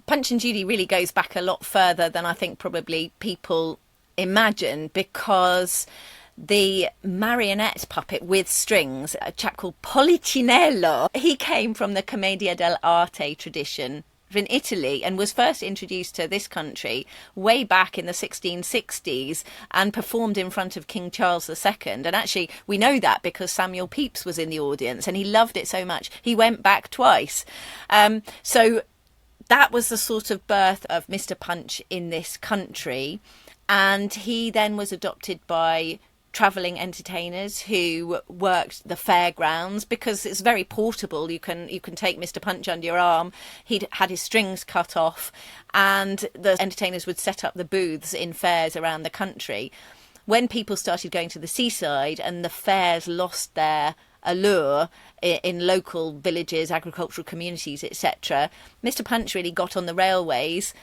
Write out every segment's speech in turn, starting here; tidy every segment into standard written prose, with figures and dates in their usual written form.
Punch and Judy really goes back a lot further than I think probably people imagine, because the marionette puppet with strings, a chap called Polichinello, he came from the Commedia dell'arte tradition in Italy and was first introduced to this country way back in the 1660s and performed in front of King Charles II. And actually, we know that because Samuel Pepys was in the audience and he loved it so much he went back twice. So that was the sort of birth of Mr. Punch in this country. And he then was adopted by travelling entertainers who worked the fairgrounds, because it's very portable. You can take Mr. Punch under your arm. He'd had his strings cut off, and the entertainers would set up the booths in fairs around the country. When people started going to the seaside and the fairs lost their allure in local villages, agricultural communities, etc., Mr. Punch really got on the railways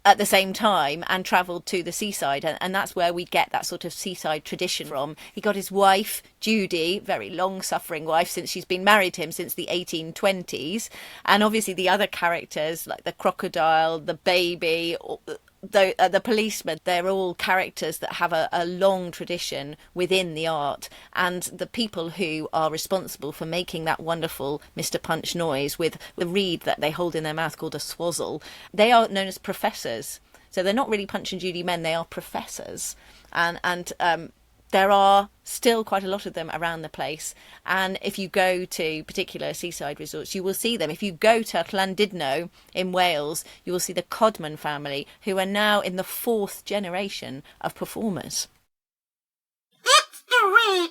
at the same time and travelled to the seaside, and that's where we get that sort of seaside tradition from. He got his wife Judy, very long-suffering wife, since she's been married to him since the 1820s, and obviously the other characters like the crocodile, the baby, the policeman, they're all characters that have a long tradition within the art. And the people who are responsible for making that wonderful Mr. Punch noise with the reed that they hold in their mouth called a swazzle, they are known as professors. So they're not really Punch and Judy men, they are professors. And there are still quite a lot of them around the place. And if you go to particular seaside resorts, you will see them. If you go to Llandudno in Wales, you will see the Codman family, who are now in the 4th generation of performers. That's the way